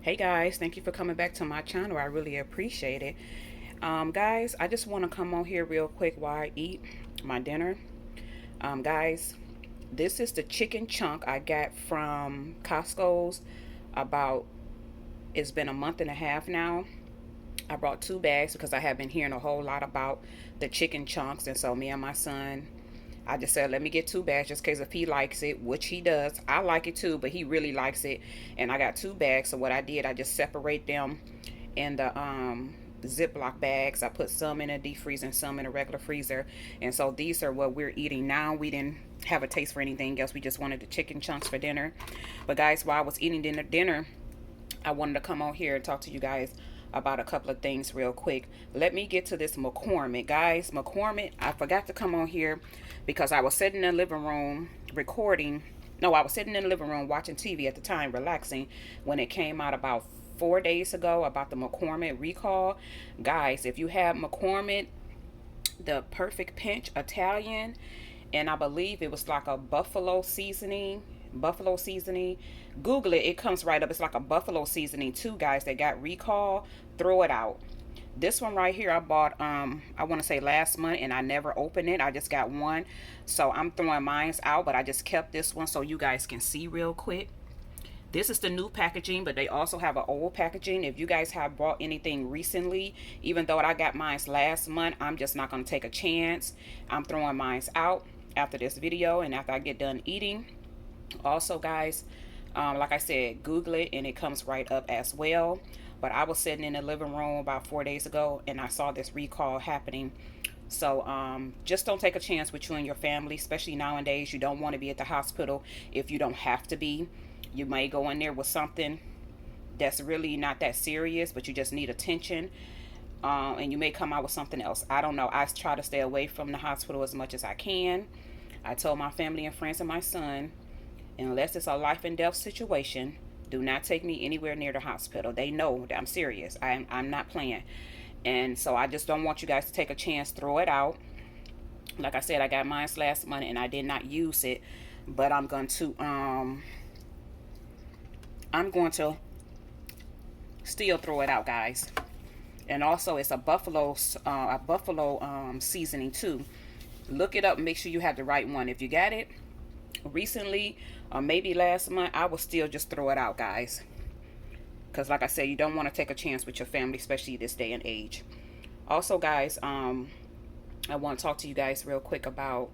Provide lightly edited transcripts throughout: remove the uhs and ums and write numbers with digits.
Hey guys, thank you for coming back to my channel. I really appreciate it. Guys, I just want to come on here real quick while I eat my dinner. Guys, this is the chicken chunk I got from Costco's about, it's been a month and a half now. I brought 2 bags because I have been hearing a whole lot about the chicken chunks. And so me and my son, I just said, let me get 2 bags just in case if he likes it, which he does. I like it too, but he really likes it. And I got 2 bags. So what I did, I just separate them in the Ziploc bags. I put some in a deep freezer and some in a regular freezer. And so these are what we're eating now. We didn't have a taste for anything else. We just wanted the chicken chunks for dinner. But guys, while I was eating dinner, I wanted to come on here and talk to you guys about a couple of things real quick. Let me get to this McCormick. Guys, McCormick, I forgot to come on here because I was sitting in the living room recording. No, I was sitting in the living room watching TV at the time, relaxing, when it came out about 4 days ago about the McCormick recall. Guys, if you have McCormick, the Perfect Pinch Italian, and I believe it was like a buffalo seasoning. Google it, it comes right up. It's like a buffalo seasoning too, guys, that got recall. Throw it out. This one right here I bought I want to say last month, and I never opened it. I just got one, so I'm throwing mines out, but I just kept this one so you guys can see real quick. This is the new packaging, but they also have an old packaging. If you guys have bought anything recently, even though I got mine last month, I'm just not going to take a chance. I'm throwing mine out after this video and after I get done eating. Also, guys, like I said, Google it and it comes right up as well. But I was sitting in the living room about 4 days ago and I saw this recall happening. So just don't take a chance with you and your family, especially nowadays. You don't want to be at the hospital if you don't have to be. You may go in there with something that's really not that serious, but you just need attention. And you may come out with something else. I don't know. I try to stay away from the hospital as much as I can. I told my family and friends and my son, unless it's a life and death situation, do not take me anywhere near the hospital. They know that I'm serious. I'm not playing. And so I just don't want you guys to take a chance, throw it out. Like I said, I got mine last month and I did not use it, but I'm going to still throw it out, guys. And also it's a buffalo seasoning too. Look it up and make sure you have the right one. If you got it recently or maybe last month, I will still just throw it out, guys, because like I said, you don't want to take a chance with your family, especially this day and age. Also, guys, I want to talk to you guys real quick about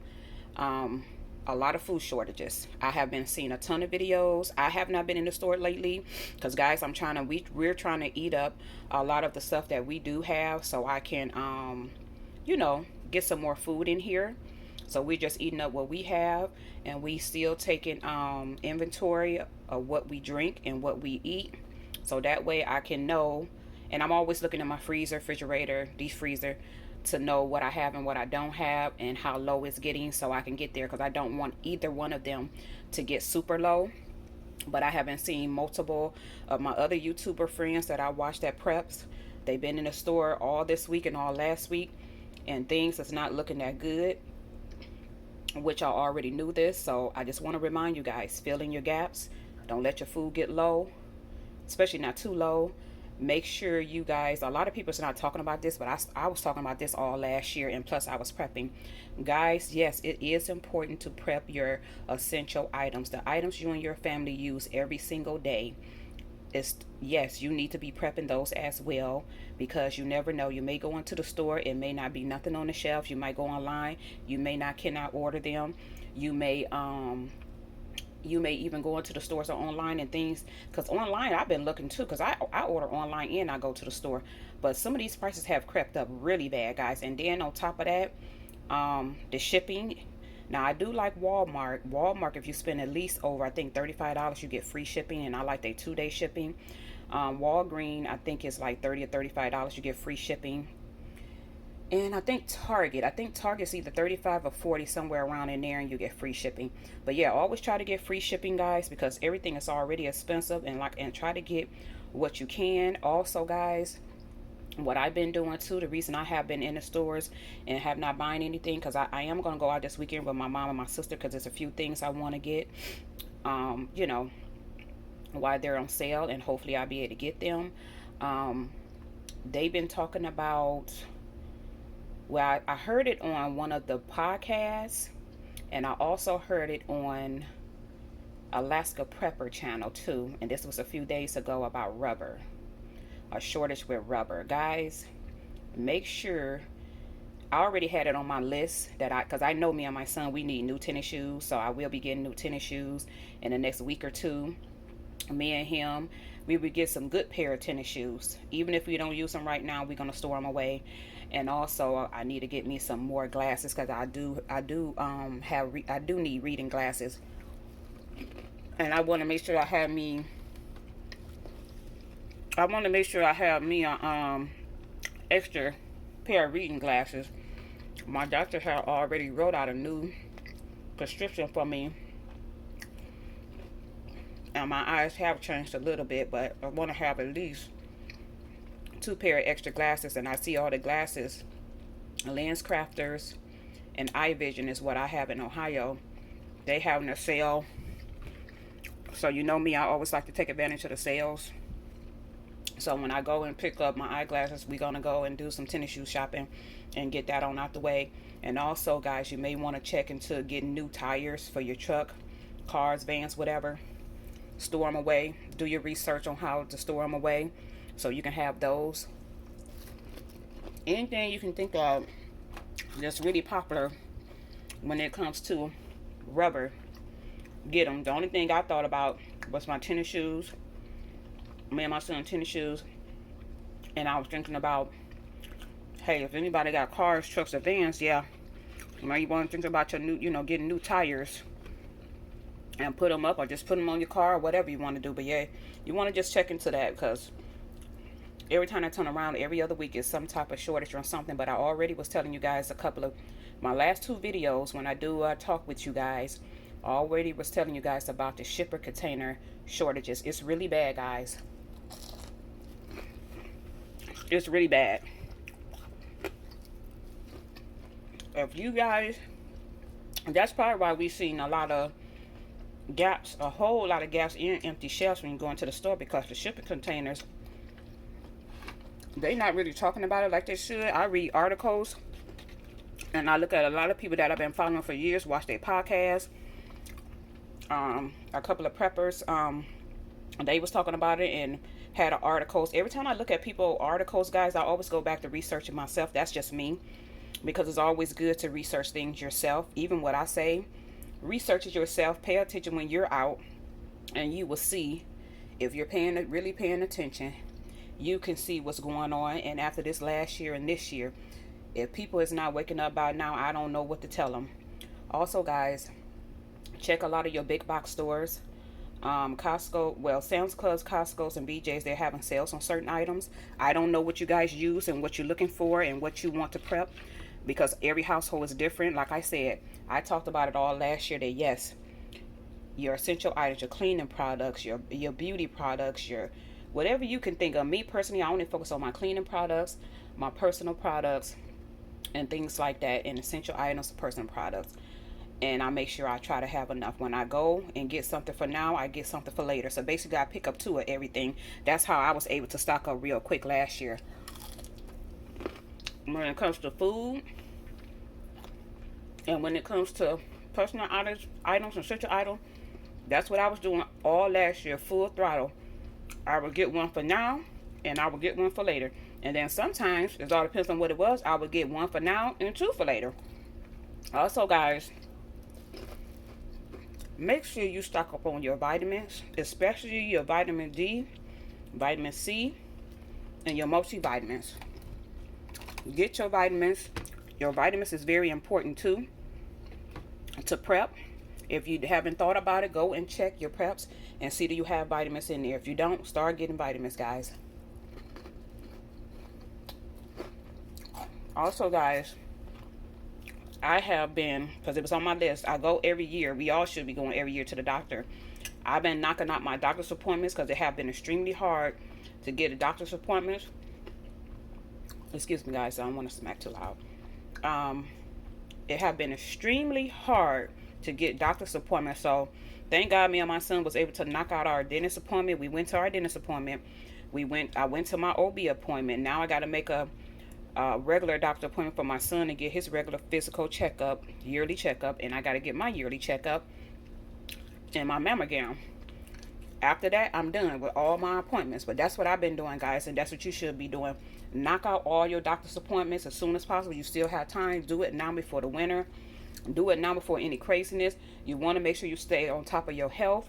a lot of food shortages. I have been seeing a ton of videos. I have not been in the store lately because, guys, we're trying to eat up a lot of the stuff that we do have so I can get some more food in here. So we're just eating up what we have, and we still taking inventory of what we drink and what we eat, so that way I can know. And I'm always looking at my freezer, refrigerator, deep freezer, to know what I have and what I don't have and how low it's getting, so I can get there, because I don't want either one of them to get super low. But I have been seeing multiple of my other YouTuber friends that I watch that preps. They've been in the store all this week and all last week, and things is not looking that good, which I already knew this. So I just want to remind you guys, fill in your gaps. Don't let your food get low, especially not too low. Make sure you guys, a lot of people are not talking about this, but I was talking about this all last year, and plus I was prepping. Guys, yes, it is important to prep your essential items, the items you and your family use every single day. Is, yes, you need to be prepping those as well, because you never know. You may go into the store, it may not be nothing on the shelf. You might go online, you may not cannot order them. You may even go into the stores or online and things, because online I've been looking too, because I order online and I go to the store, but some of these prices have crept up really bad, guys. And then on top of that, the shipping. Now I do like Walmart, if you spend at least over, I think, $35, you get free shipping, and I like their 2-day shipping. Walgreens, I think it's like $30 or $35, you get free shipping. And I think Target's either 35 or 40, somewhere around in there, and you get free shipping. But yeah, always try to get free shipping, guys, because everything is already expensive, and try to get what you can. Also, guys, what I've been doing too, the reason I have been in the stores and have not buying anything, because I am going to go out this weekend with my mom and my sister, because there's a few things I want to get. while they're on sale, and hopefully I'll be able to get them. Um, they've been talking about, well, I heard it on one of the podcasts, and I also heard it on Alaska Prepper channel too. And this was a few days ago about rubber, a shortage with rubber. Guys, make sure, I already had it on my list that because I know me and my son, we need new tennis shoes. So I will be getting new tennis shoes in the next week or two. Me and him, we would get some good pair of tennis shoes. Even if we don't use them right now, we're gonna store them away. And also, I need to get me some more glasses because I do need reading glasses, and I want to make sure I have me. I want to make sure I have me a extra pair of reading glasses. My doctor had already wrote out a new prescription for me, and my eyes have changed a little bit, but I want to have at least 2 pair of extra glasses. And I see all the glasses, Lens Crafters and Eye Vision is what I have in Ohio. They having a sale, so you know me, I always like to take advantage of the sales. So when I go and pick up my eyeglasses, we're gonna go and do some tennis shoe shopping and get that on out the way. And also, guys, you may want to check into getting new tires for your truck, cars, vans, whatever. Store them away. Do your research on how to store them away so you can have those. Anything you can think of that's really popular when it comes to rubber, get them. The only thing I thought about was my tennis shoes. Me and my son tennis shoes. And I was thinking about, hey, if anybody got cars, trucks, or vans, yeah, you might want to think about your new, getting new tires and put them up, or just put them on your car, or whatever you want to do. But yeah, you want to just check into that, because every time I turn around, every other week is some type of shortage or something. But I already was telling you guys a couple of my last 2 videos when I do talk with you guys. I already was telling you guys about the shipper container shortages. It's really bad, guys. It's really bad. If you guys, that's probably why we've seen a lot of gaps, a whole lot of gaps in empty shelves when you go into the store, because the shipping containers, they're not really talking about it like they should. I read articles, and I look at a lot of people that I've been following for years, watch their podcasts. A couple of preppers, they was talking about it and had articles. Every time I look at people articles, guys, I always go back to researching myself. That's just me, because it's always good to research things yourself. Even what I say, research it yourself. Pay attention when you're out, and you will see, if you're really paying attention, you can see what's going on. And after this last year and this year, if people is not waking up by now, I don't know what to tell them. Also, guys, check a lot of your big box stores. Costco, well, Sam's Clubs, Costco's, and BJ's, they're having sales on certain items. I don't know what you guys use and what you're looking for and what you want to prep, because every household is different. Like I said, I talked about it all last year, that yes, your essential items, your cleaning products, your beauty products, your whatever you can think of. Me personally, I only focus on my cleaning products, my personal products, and things like that, and essential items, personal products. And I make sure I try to have enough. When I go and get something for now, I get something for later. So basically, I pick up 2 of everything. That's how I was able to stock up real quick last year. When it comes to food, and when it comes to personal items, essential items, that's what I was doing all last year, full throttle. I would get one for now, and I would get one for later. And then sometimes, it all depends on what it was, I would get 1 for now and 2 for later. Also, guys, make sure you stock up on your vitamins, especially your vitamin D, vitamin C, and your multivitamins. Get your vitamins. Your vitamins is very important too to prep. If you haven't thought about it, go and check your preps and see that you have vitamins in there. If you don't, start getting vitamins, guys. Also, guys, I have been, because it was on my list, I go every year. We all should be going every year to the doctor. I've been knocking out my doctor's appointments because it have been extremely hard to get a doctor's appointment. Excuse me, guys, I don't want to smack too loud. It have been extremely hard to get doctor's appointments. So thank God me and my son was able to knock out our dentist appointment. We went to our dentist appointment. I went to my OB appointment. Now I got to make a regular doctor appointment for my son to get his regular physical checkup, yearly checkup, and I got to get my yearly checkup and my mammogram. After that, I'm done with all my appointments. But that's what I've been doing, guys, and that's what you should be doing. Knock out all your doctor's appointments as soon as possible. You still have time. Do it now before the winter. Do it now before any craziness. You want to make sure you stay on top of your health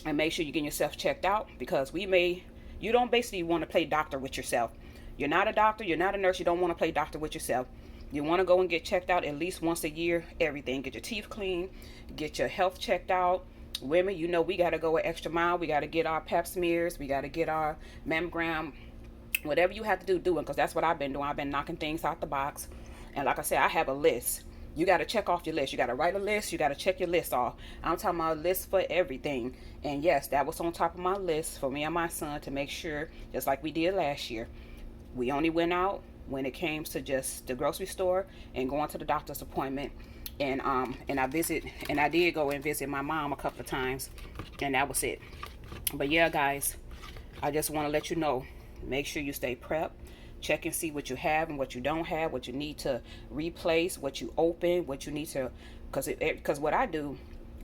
and make sure you're getting yourself checked out, because you don't basically want to play doctor with yourself. You're not a doctor. You're not a nurse. You don't want to play doctor with yourself. You want to go and get checked out at least once a year. Everything. Get your teeth clean. Get your health checked out. Women, you know, we got to go an extra mile. We got to get our pap smears. We got to get our mammogram. Whatever you have to do it, because that's what I've been doing. I've been knocking things out the box. And like I said, I have a list. You got to check off your list. You got to write a list. You got to check your list off. I'm talking about a list for everything. And yes, that was on top of my list for me and my son to make sure, just like we did last year. We only went out when it came to just the grocery store and going to the doctor's appointment. And I did go and visit my mom a couple of times, and that was it. But yeah, guys, I just want to let you know, make sure you stay prepped. Check and see what you have and what you don't have, what you need to replace, what you open, what you need to, because what I do,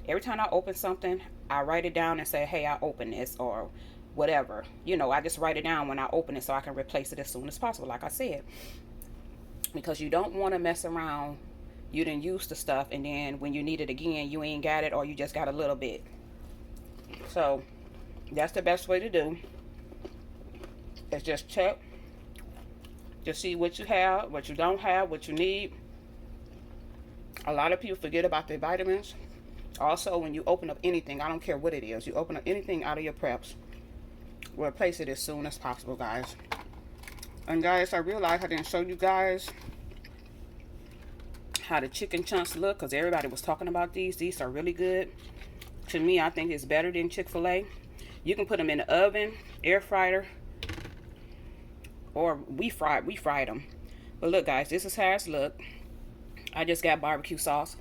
every time I open something, I write it down and say, hey, I open this, or whatever. You know, I just write it down when I open it so I can replace it as soon as possible, like I said. Because you don't want to mess around. You didn't use the stuff, and then when you need it again, you ain't got it, or you just got a little bit. So that's the best way to do. Is just check. Just see what you have, what you don't have, what you need. A lot of people forget about their vitamins. Also, when you open up anything, I don't care what it is, you open up anything out of your preps, replace it as soon as possible, guys. And guys, I realized I didn't show you guys how the chicken chunks look, because everybody was talking about these. These are really good. To me, I think it's better than Chick-fil-A. You can put them in the oven, air fryer, or we fried them. But look, guys, this is how it's look. I just got barbecue sauce.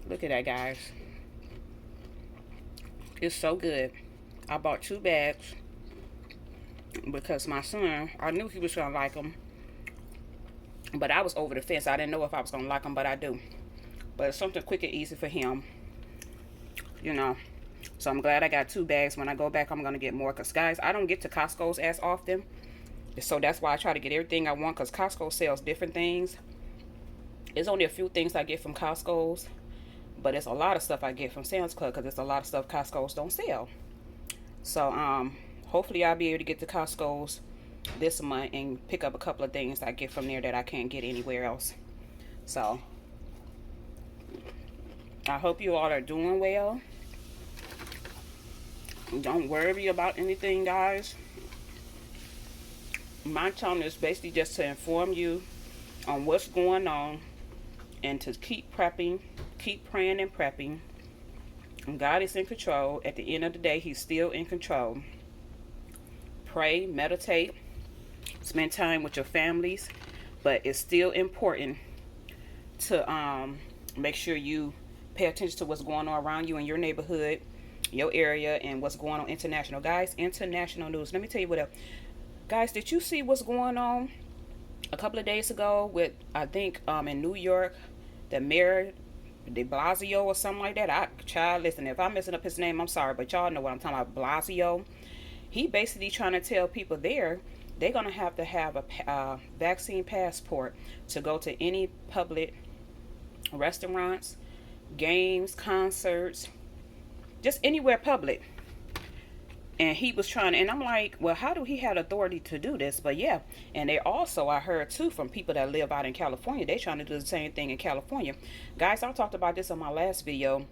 Look at that, guys. It's so good. I bought 2 bags because my son, I knew he was gonna like them, but I was over the fence. I didn't know if I was gonna like them, but I do. But it's something quick and easy for him, you know. So I'm glad I got 2 bags. When I go back, I'm gonna get more, because guys, I don't get to Costco's as often, so that's why I try to get everything I want, because Costco sells different things. It's only a few things I get from Costco's, but it's a lot of stuff I get from Sam's Club, because it's a lot of stuff Costco's don't sell. So hopefully I'll be able to get to Costco's this month and pick up a couple of things I get from there that I can't get anywhere else. So I hope you all are doing well. Don't worry about anything, guys. My channel is basically just to inform you on what's going on, and to keep prepping, keep praying and prepping. And God is in control. At the end of the day, He's still in control. Pray, meditate, spend time with your families, but it's still important to make sure you pay attention to what's going on around you in your neighborhood, your area, and what's going on international. Guys, international news. Let me tell you what else. Guys, did you see what's going on a couple of days ago with, I think, in New York, the mayor de Blasio or something like that? Child, listen, if I'm messing up his name, I'm sorry, but y'all know what I'm talking about. Blasio. He basically trying to tell people they're going to have a vaccine passport to go to any public restaurants, games, concerts, just anywhere public. And he was trying, and I'm like, well, how do he have authority to do this? But yeah, and they also, I heard too from people that live out in California, they trying to do the same thing in California. Guys, I talked about this on my last video.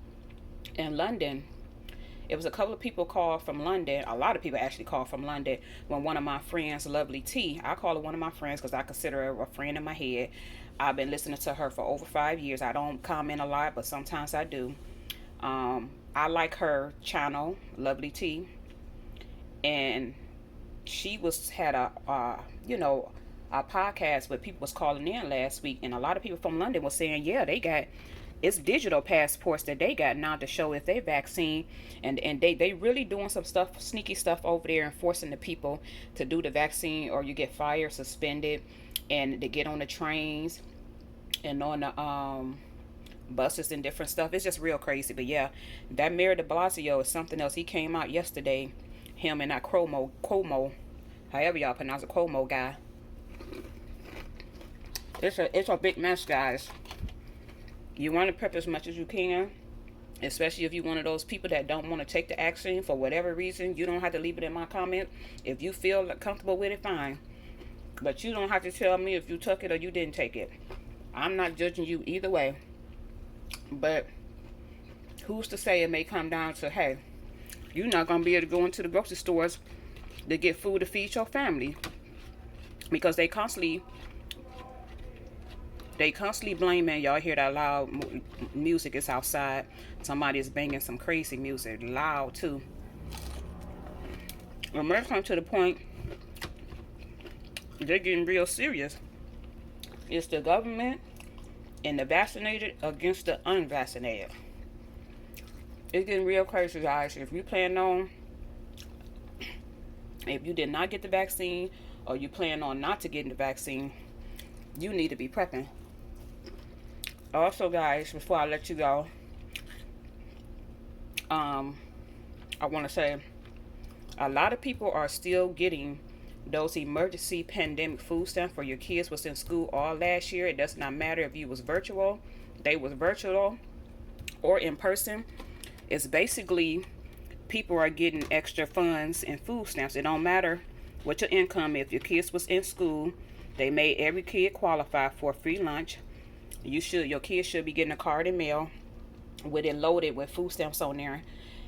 In London, it was a couple of people called from London. A lot of people actually called from London when one of my friends, Lovely T, I call her one of my friends because I consider her a friend in my head. I've been listening to her for over 5 years. I don't comment a lot, but sometimes I do. I like her channel, Lovely T. And she had a podcast, but people was calling in last week, and a lot of people from London was saying, yeah, they got it's digital passports that they got now to show if they vaccine, and they really doing some stuff, sneaky stuff over there, and forcing the people to do the vaccine, or you get fired, suspended, and to get on the trains and on the buses and different stuff. It's just real crazy. But yeah, that Mayor de Blasio is something else. He came out yesterday, him and that Cuomo, however y'all pronounce it, Cuomo guy. It's a big mess, guys. You want to prep as much as you can, especially if you're one of those people that don't want to take the action for whatever reason. You don't have to leave it in my comment. If you feel comfortable with it, fine. But you don't have to tell me if you took it or you didn't take it. I'm not judging you either way. But who's to say it may come down to, hey, you're not going to be able to go into the grocery stores to get food to feed your family. Because they constantly blaming, y'all hear that loud music, is outside. Somebody is banging some crazy music, loud too. When it comes to the point, they're getting real serious. It's the government and the vaccinated against the unvaccinated. It's getting real crazy, guys. If you did not get the vaccine, or you plan on not to get the vaccine, you need to be prepping. Also, guys, before I let you go, I want to say a lot of people are still getting those emergency pandemic food stamps for your kids was in school all last year. It does not matter if you was virtual, they was virtual, or in person. It's basically people are getting extra funds and food stamps. It don't matter what your income is. If your kids was in school, they made every kid qualify for free lunch. Your kids should be getting a card in mail with it loaded with food stamps on there,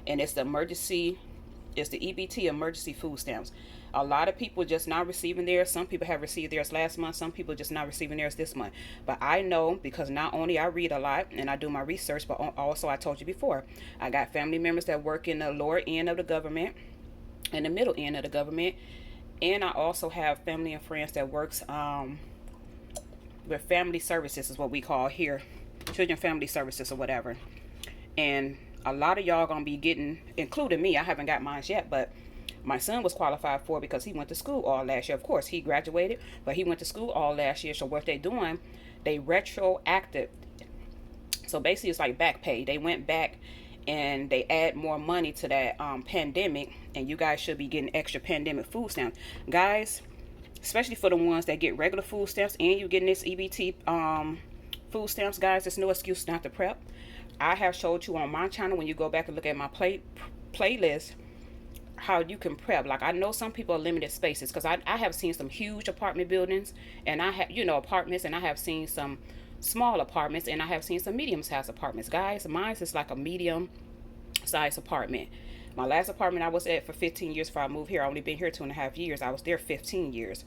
and it's the EBT emergency food stamps. A lot of people just not receiving theirs. Some people have received theirs last month. Some people just not receiving theirs this month. But I know, because not only I read a lot and I do my research, but also I told you before, I got family members that work in the lower end of the government and the middle end of the government, and I also have family and friends that works with family services, is what we call here, children family services or whatever. And a lot of y'all gonna be getting, including me. I haven't got mine yet, but my son was qualified for, because he went to school all last year. Of course, he graduated, but he went to school all last year. So what they doing, they retroactive. So basically, it's like back pay. They went back and they add more money to that pandemic, and you guys should be getting extra pandemic food stamps, guys. Especially for the ones that get regular food stamps, and you getting this EBT food stamps, guys. There's no excuse not to prep. I have showed you on my channel, when you go back and look at my playlist, how you can prep. Like, I know some people are limited spaces, because I have seen some huge apartment buildings, and I have apartments, and I have seen some small apartments, and I have seen some medium-sized apartments. Guys, mine is like a medium-sized apartment. My last apartment I was at for 15 years before I moved here. I only been here 2.5 years. I was there 15 years.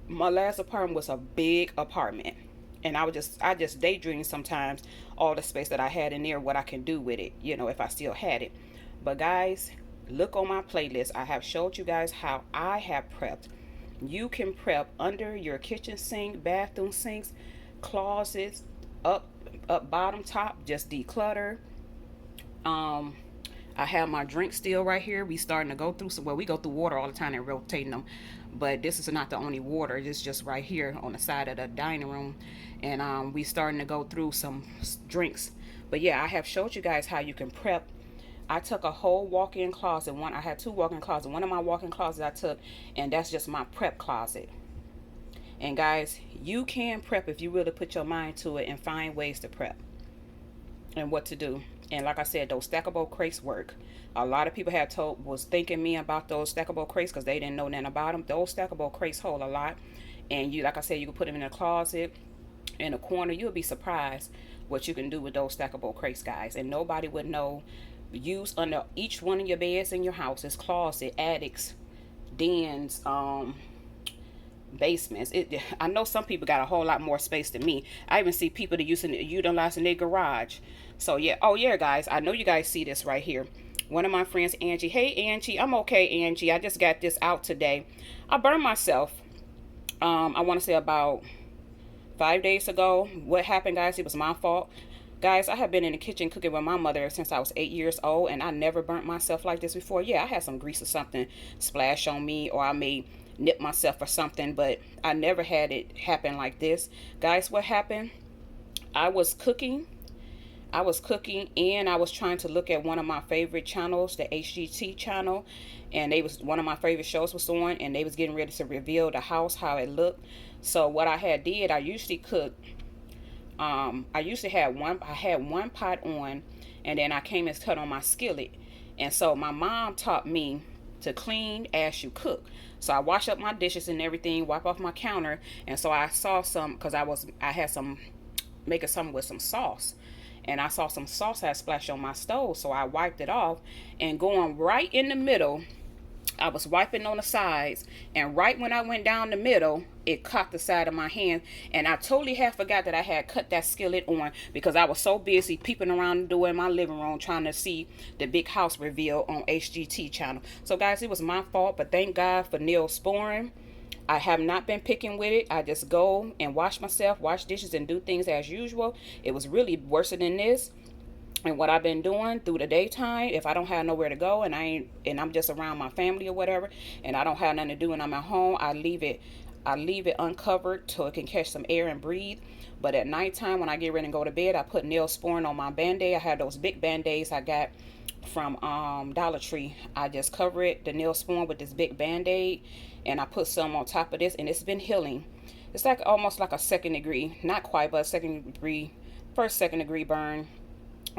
My last apartment was a big apartment, and I just daydream sometimes all the space that I had in there, what I can do with it, if I still had it. But guys, look on my playlist. I have showed you guys how I have prepped. You can prep under your kitchen sink, bathroom sinks, closets, up, bottom, top. Just declutter. I have my drink still right here. We starting to go through we go through water all the time and rotating them, but this is not the only water. It's just right here on the side of the dining room, and we starting to go through some drinks. But yeah, I have showed you guys how you can prep. I took a whole walk-in closet. I had 2 walk-in closets. One of my walk-in closets I took, and that's just my prep closet. And guys, you can prep if you really put your mind to it and find ways to prep and what to do. And like I said, those stackable crates work. A lot of people was thinking me about those stackable crates because they didn't know nothing about them. Those stackable crates hold a lot. And like I said, you can put them in a closet, in a corner. You'll be surprised what you can do with those stackable crates, guys. And nobody would know. Use under each one of your beds in your house. It's closet, attics, dens, basements. I know some people got a whole lot more space than me. I even see people that utilizing their garage. So yeah. Oh yeah, guys, I know you guys see this right here. One of my friends, Angie. Hey Angie, I'm okay, Angie. I just got this out today. I burned myself. I want to say about 5 days ago. What happened, guys? It was my fault. Guys, I have been in the kitchen cooking with my mother since I was 8 years old, and I never burnt myself like this before. Yeah, I had some grease or something splash on me, or I may nip myself or something, but I never had it happen like this. Guys, what happened? I was cooking. And I was trying to look at one of my favorite channels, the HGT channel, and they was one of my favorite shows was on, and they was getting ready to reveal the house, how it looked. So what I had did, I usually cook. I usually had one. I had one pot on, and then I came and cut on my skillet. And so my mom taught me to clean as you cook. So I wash up my dishes and everything, wipe off my counter, and so I saw some because I had some making something with some sauce, and I saw some sauce had splashed on my stove, so I wiped it off, and going right in the middle, I was wiping on the sides, and right when I went down the middle, it caught the side of my hand, and I totally had forgot that I had cut that skillet on because I was so busy peeping around the door in my living room trying to see the big house reveal on HGT channel. So guys, it was my fault, but thank God for Neosporin. I have not been picking with it. I just go and wash myself, wash dishes, and do things as usual. It was really worse than this. And what I've been doing through the daytime, if I don't have nowhere to go and I'm just around my family or whatever, and I don't have nothing to do and I'm at home, I leave it uncovered so it can catch some air and breathe. But at nighttime when I get ready to go to bed, I put Neosporin on my band-aid. I have those big band-aids I got from Dollar Tree. I just cover it, the Neosporin, with this big band-aid, and I put some on top of this, and it's been healing. It's like almost like a second degree, not quite, but first second degree burn.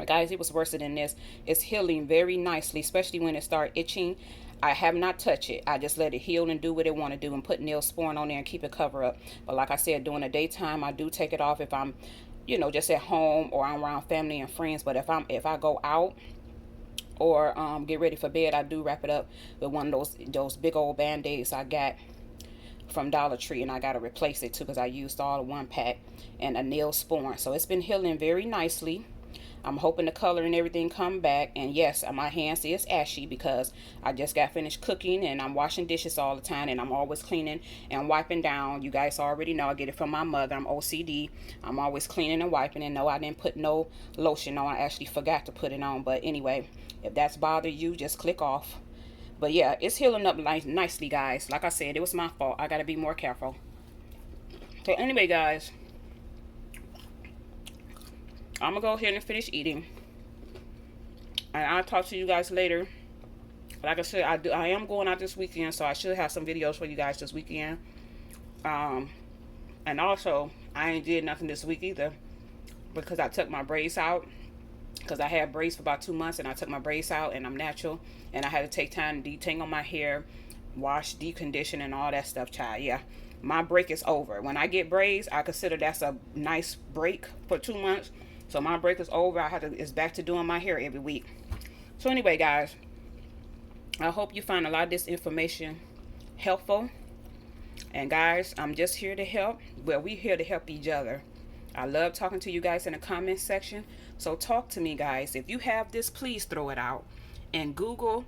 Guys, it was worse than this. It's healing very nicely, especially when it started itching. I have not touched it. I just let it heal and do what it want to do and put Neosporin on there and keep it covered up. But like I said, during the daytime, I do take it off if I'm, just at home or I'm around family and friends. But if I go out or get ready for bed, I do wrap it up with one of those big old band-aids I got from Dollar Tree, and I got to replace it too because I used all the one pack and a Neosporin. So it's been healing very nicely. I'm hoping the color and everything come back. And yes, my hands is ashy because I just got finished cooking and I'm washing dishes all the time, and I'm always cleaning and wiping down. You guys already know I get it from my mother. I'm OCD. I'm always cleaning and wiping, and no, I didn't put no lotion on. I actually forgot to put it on. But anyway, if that's bothered you, just click off. But yeah, it's healing up nicely, guys. Like I said, it was my fault. I got to be more careful. So anyway, guys, I'm going to go ahead and finish eating. And I'll talk to you guys later. Like I said, I am going out this weekend, so I should have some videos for you guys this weekend. And also, I ain't did nothing this week either because I took my braids out. Because I had braids for about 2 months, and I took my braids out, and I'm natural. And I had to take time to detangle my hair, wash, decondition, and all that stuff, child. Yeah, my break is over. When I get braids, I consider that's a nice break for 2 months. So my break is over. It's back to doing my hair every week. So anyway, guys, I hope you find a lot of this information helpful. And guys, I'm just here to help. Well, we're here to help each other. I love talking to you guys in the comment section. So talk to me, guys. If you have this, please throw it out and Google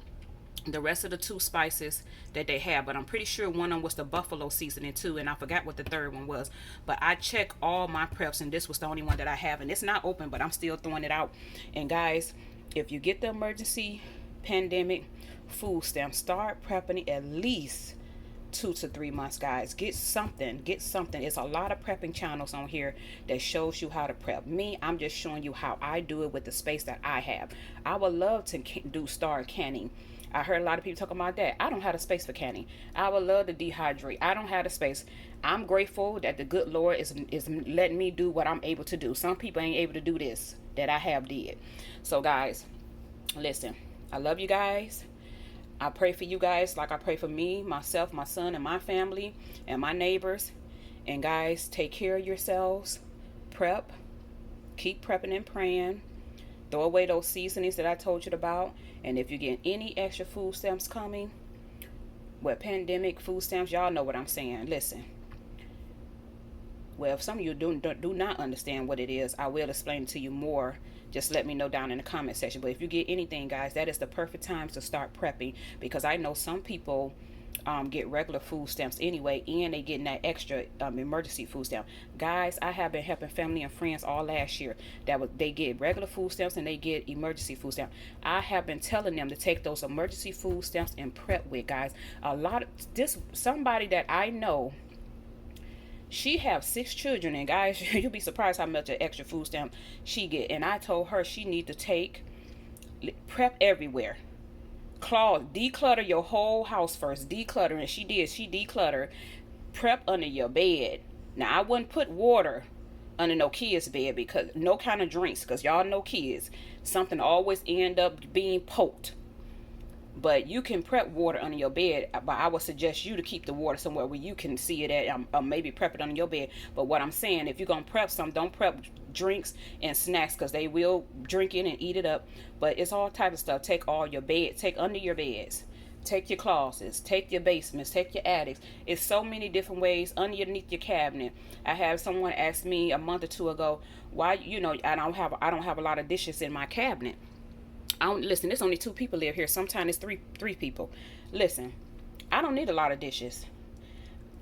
the rest of the 2 spices that they have. But I'm pretty sure one of them was the buffalo seasoning too, and I forgot what the third one was. But I check all my preps, and this was the only one that I have, and it's not open, but I'm still throwing it out. And guys, if you get the emergency pandemic food stamp, start prepping it at least 2 to 3 months, guys. Get something. It's a lot of prepping channels on here that shows you how to prep. Me, I'm just showing you how I do it with the space that I have. I would love to start canning. I heard a lot of people talking about that. I don't have the space for canning. I would love to dehydrate. I don't have the space. I'm grateful that the good Lord is letting me do what I'm able to do. Some people ain't able to do this that I have did. So guys, listen, I love you guys. I pray for you guys like I pray for me, myself, my son, and my family, and my neighbors. And guys, take care of yourselves. Prep. Keep prepping and praying. Throw away those seasonings that I told you about. And if you get any extra food stamps coming, with pandemic food stamps, y'all know what I'm saying. Listen. Well, if some of you do not understand what it is, I will explain it to you more. Just let me know down in the comment section. But if you get anything, guys, that is the perfect time to start prepping. Because I know some people get regular food stamps anyway, and they getting that extra emergency food stamp. Guys, I have been helping family and friends all last year that was they get regular food stamps and they get emergency food stamp. I have been telling them to take those emergency food stamps and prep with, guys. A lot of this somebody that I know, she have 6 children, and guys, you'll be surprised how much an extra food stamp she get. And I told her she need to take prep everywhere. Declutter your whole house first. Declutter, and she did. She decluttered. Prep under your bed. Now I wouldn't put water under no kids' bed, because no kind of drinks, because y'all know kids. Something always end up being poked. But you can prep water under your bed, but I would suggest you to keep the water somewhere where you can see it at, maybe prep it under your bed. But what I'm saying, if you're going to prep some, don't prep drinks and snacks, because they will drink it and eat it up. But it's all type of stuff. Take all your bed, take under your beds, take your closets, take your basements, take your attics. It's so many different ways underneath your cabinet. I had someone ask me a month or two ago, why, I don't have a lot of dishes in my cabinet. Listen, there's only 2 people live here. Sometimes it's three people. Listen, I don't need a lot of dishes.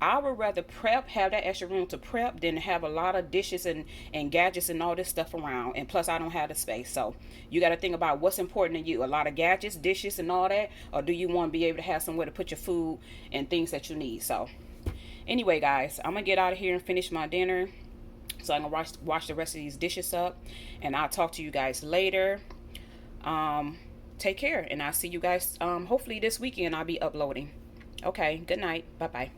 I would rather have that extra room to prep than have a lot of dishes and gadgets and all this stuff around. And plus, I don't have the space. So you got to think about what's important to you. A lot of gadgets, dishes, and all that, or do you want to be able to have somewhere to put your food and things that you need? So anyway, guys, I'm gonna get out of here and finish my dinner, so I'm gonna wash the rest of these dishes up, and I'll talk to you guys later. Take care, and I'll see you guys hopefully this weekend. I'll be uploading. Okay, good night. Bye bye.